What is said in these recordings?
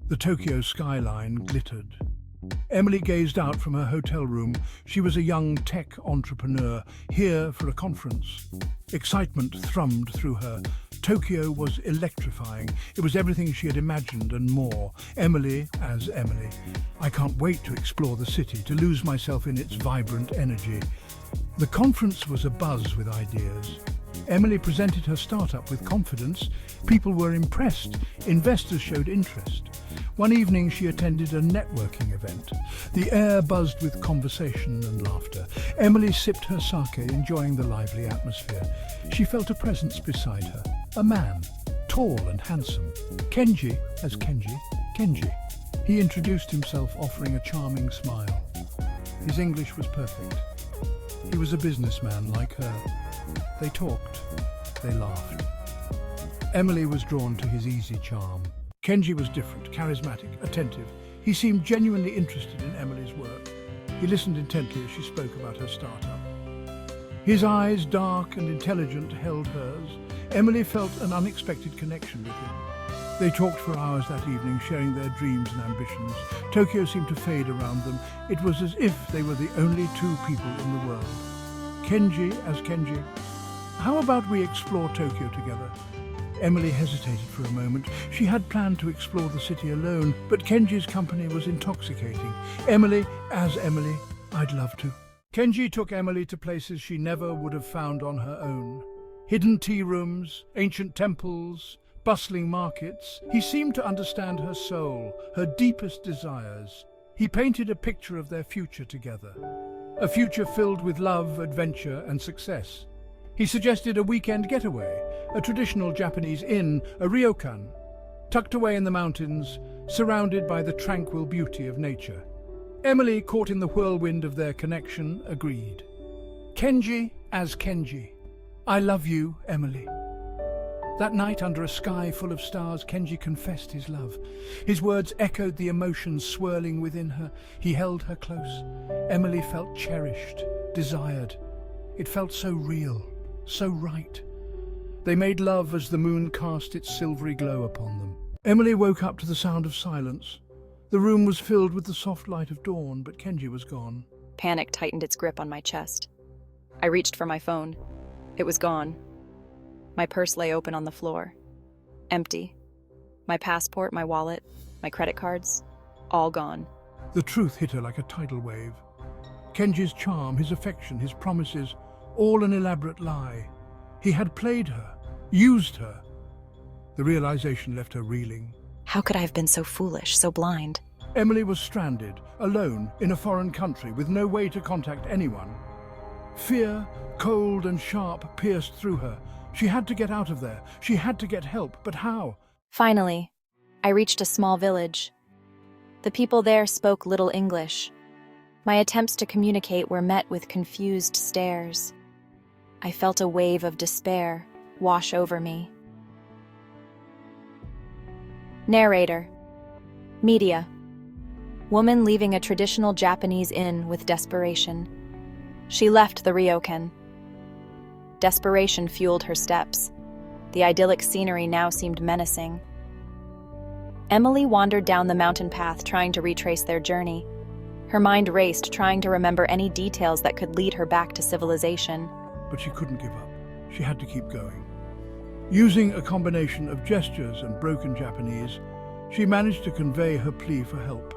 The Tokyo skyline glittered. Emily gazed out from her hotel room. She was a young tech entrepreneur, here for a conference. Excitement thrummed through her. Tokyo was electrifying. It was everything she had imagined and more. Emily as Emily. I can't wait to explore the city, to lose myself in its vibrant energy. The conference was abuzz with ideas. Emily presented her startup with confidence. People were impressed. Investors showed interest. One evening she attended a networking event. The air buzzed with conversation and laughter. Emily sipped her sake, enjoying the lively atmosphere. She felt a presence beside her. A man, tall and handsome. Kenji as Kenji. He introduced himself, offering a charming smile. His English was perfect. He was a businessman like her. They talked. They laughed. Emily was drawn to his easy charm. Kenji was different, charismatic, attentive. He seemed genuinely interested in Emily's work. He listened intently as she spoke about her startup. His eyes, dark and intelligent, held hers. Emily felt an unexpected connection with him. They talked for hours that evening, sharing their dreams and ambitions. Tokyo seemed to fade around them. It was as if they were the only two people in the world. Kenji as Kenji. How about we explore Tokyo together? Emily hesitated for a moment. She had planned to explore the city alone, but Kenji's company was intoxicating. Emily as Emily, I'd love to. Kenji took Emily to places she never would have found on her own. Hidden tea rooms, ancient temples, bustling markets. He seemed to understand her soul, her deepest desires. He painted a picture of their future together. A future filled with love, adventure, and success. He suggested a weekend getaway, a traditional Japanese inn, a Ryokan, tucked away in the mountains, surrounded by the tranquil beauty of nature. Emily, caught in the whirlwind of their connection, agreed. Kenji as Kenji. I love you, Emily. That night, under a sky full of stars, Kenji confessed his love. His words echoed the emotions swirling within her. He held her close. Emily felt cherished, desired. It felt so real, so right. They made love as the moon cast its silvery glow upon them. Emily woke up to the sound of silence. The room was filled with the soft light of dawn, but Kenji was gone. Panic tightened its grip on my chest. I reached for my phone. It was gone. My purse lay open on the floor. Empty. My passport, my wallet, my credit cards, all gone. The truth hit her like a tidal wave. Kenji's charm, his affection, his promises, all an elaborate lie. He had played her, used her. The realization left her reeling. How could I have been so foolish, so blind? Emily was stranded, alone, in a foreign country, with no way to contact anyone. Fear, cold and sharp, pierced through her. She had to get out of there. She had to get help, but how? Finally, I reached a small village. The people there spoke little English. My attempts to communicate were met with confused stares. I felt a wave of despair wash over me. Narrator. Media. Woman leaving a traditional Japanese inn with desperation. She left the Ryokan. Desperation fueled her steps. The idyllic scenery now seemed menacing. Emily wandered down the mountain path, trying to retrace their journey. Her mind raced, trying to remember any details that could lead her back to civilization. But she couldn't give up. She had to keep going. Using a combination of gestures and broken Japanese, she managed to convey her plea for help.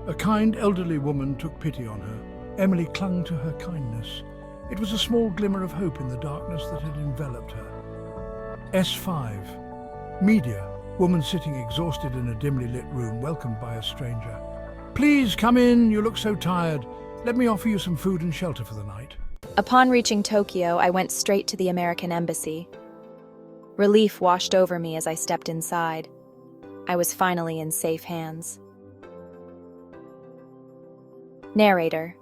A kind elderly woman took pity on her. Emily clung to her kindness. It was a small glimmer of hope in the darkness that had enveloped her. S5. Media. Woman sitting exhausted in a dimly lit room, welcomed by a stranger. Please come in, you look so tired. Let me offer you some food and shelter for the night. Upon reaching Tokyo, I went straight to the American embassy. Relief washed over me as I stepped inside. I was finally in safe hands. Narrator.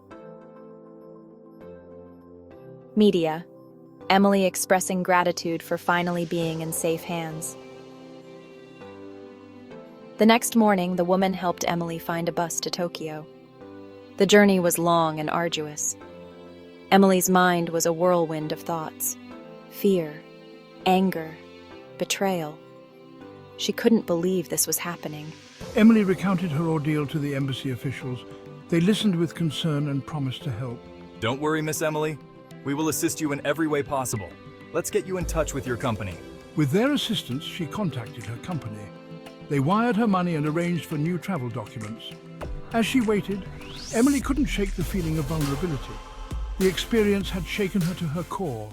Media. Emily expressing gratitude for finally being in safe hands. The next morning, the woman helped Emily find a bus to Tokyo. The journey was long and arduous. Emily's mind was a whirlwind of thoughts. Fear, anger, betrayal. She couldn't believe this was happening. Emily recounted her ordeal to the embassy officials. They listened with concern and promised to help. Don't worry, Miss Emily. We will assist you in every way possible. Let's get you in touch with your company. With their assistance, she contacted her company. They wired her money and arranged for new travel documents. As she waited, Emily couldn't shake the feeling of vulnerability. The experience had shaken her to her core.